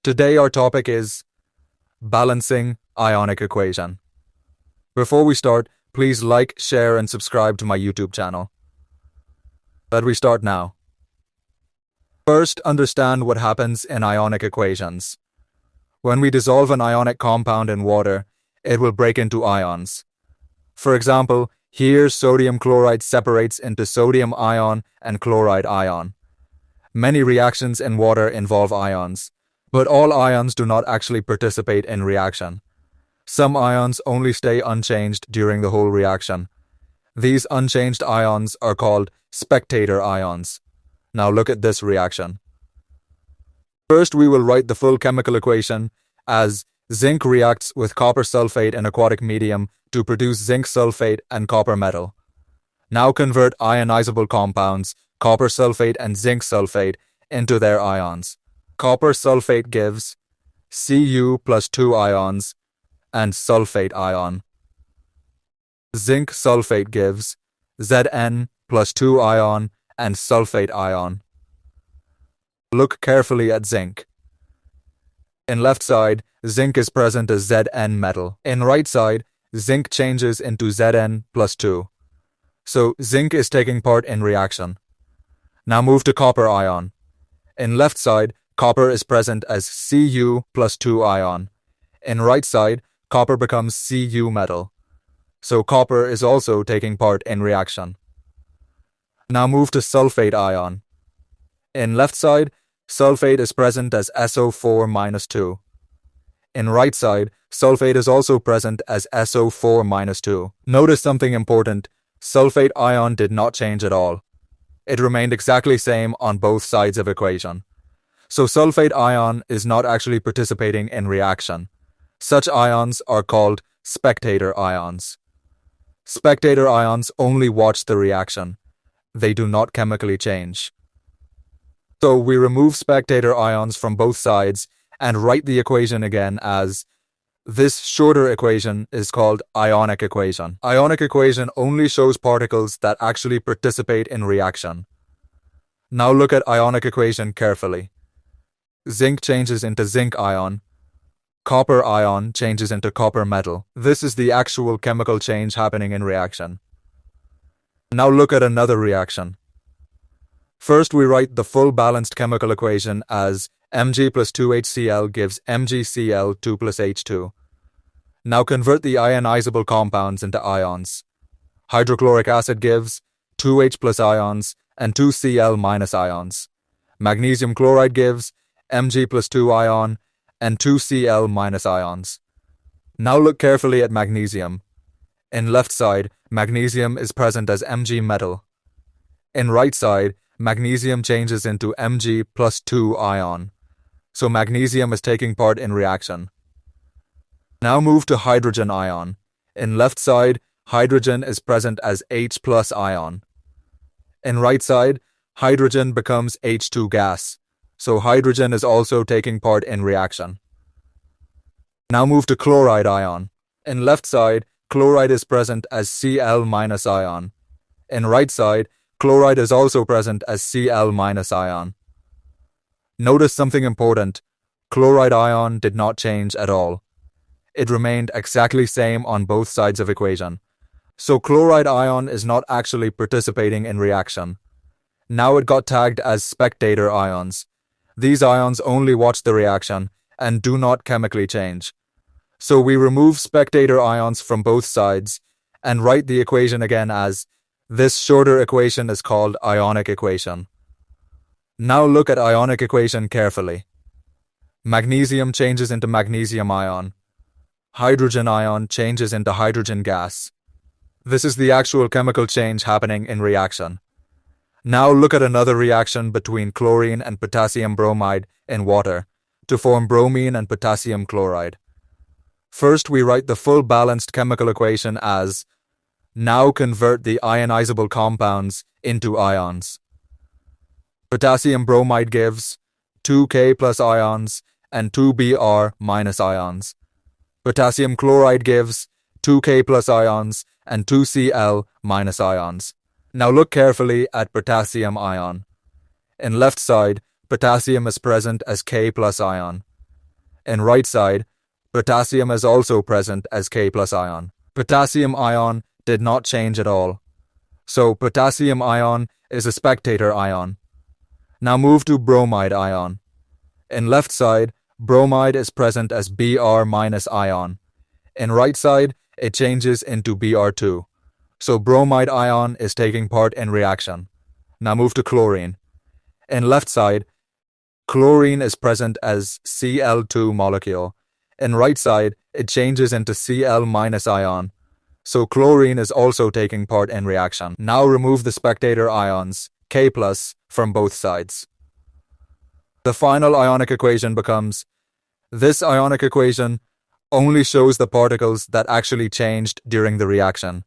Today our topic is balancing ionic equation. Before we start, please like, share and subscribe to my YouTube channel. Let we start now. First, understand what happens in ionic equations. When we dissolve an ionic compound in water, it will break into ions. For example, here sodium chloride separates into sodium ion and chloride ion. Many reactions in water involve ions, but all ions do not actually participate in reaction. Some ions only stay unchanged during the whole reaction. These unchanged ions are called spectator ions. Now look at this reaction. First, we will write the full chemical equation as zinc reacts with copper sulfate in aquatic medium to produce zinc sulfate and copper metal. Now convert ionizable compounds, copper sulfate and zinc sulfate, into their ions. Copper sulfate gives Cu plus 2 ions and sulfate ion. Zinc sulfate gives Zn plus 2 ion and sulfate ion. Look carefully at zinc. In left side, zinc is present as Zn metal. In right side, zinc changes into Zn plus 2. So zinc is taking part in reaction. Now move to copper ion. In left side, copper is present as Cu plus 2 ion. In right side, copper becomes Cu metal. So copper is also taking part in reaction. Now move to sulfate ion. In left side, sulfate is present as SO4 minus 2. In right side, sulfate is also present as SO4 minus 2. Notice something important. Sulfate ion did not change at all. It remained exactly same on both sides of equation. So sulfate ion is not actually participating in reaction. Such ions are called spectator ions. Spectator ions only watch the reaction. They do not chemically change. So we remove spectator ions from both sides and write the equation again as this shorter equation is called ionic equation. Ionic equation only shows particles that actually participate in reaction. Now look at ionic equation carefully. Zinc changes into zinc ion. Copper ion changes into copper metal. This is the actual chemical change happening in reaction. Now look at another reaction. First, we write the full balanced chemical equation as Mg plus 2HCl gives MgCl2 plus H2. Now convert the ionizable compounds into ions. Hydrochloric acid gives 2H plus ions and 2Cl minus ions. Magnesium chloride gives Mg plus 2 ion and 2Cl minus ions. Now look carefully at magnesium. In left side, magnesium is present as Mg metal. In right side, magnesium changes into Mg plus 2 ion. So magnesium is taking part in reaction. Now move to hydrogen ion. In left side, hydrogen is present as H plus ion. In right side, hydrogen becomes H2 gas. So hydrogen is also taking part in reaction. Now move to chloride ion. In left side, chloride is present as Cl minus ion. In right side, chloride is also present as Cl minus ion. Notice something important. Chloride ion did not change at all. It remained exactly same on both sides of equation. So chloride ion is not actually participating in reaction. Now it got tagged as spectator ions. These ions only watch the reaction and do not chemically change. So we remove spectator ions from both sides and write the equation again as this shorter equation is called ionic equation. Now look at ionic equation carefully. Magnesium changes into magnesium ion. Hydrogen ion changes into hydrogen gas. This is the actual chemical change happening in reaction. Now look at another reaction between chlorine and potassium bromide in water to form bromine and potassium chloride. First, we write the full balanced chemical equation as now convert the ionizable compounds into ions. Potassium bromide gives 2K plus ions and 2Br minus ions. Potassium chloride gives 2K plus ions and 2Cl minus ions. Now look carefully at potassium ion. In left side, potassium is present as K plus ion. In right side, potassium is also present as K plus ion. Potassium ion did not change at all. So potassium ion is a spectator ion. Now move to bromide ion. In left side, bromide is present as Br minus ion. In right side, it changes into Br2. So bromide ion is taking part in reaction. Now move to chlorine. In left side, chlorine is present as Cl2 molecule. In right side, it changes into Cl minus ion. So chlorine is also taking part in reaction. Now remove the spectator ions, K plus, from both sides. The final ionic equation becomes, this ionic equation only shows the particles that actually changed during the reaction.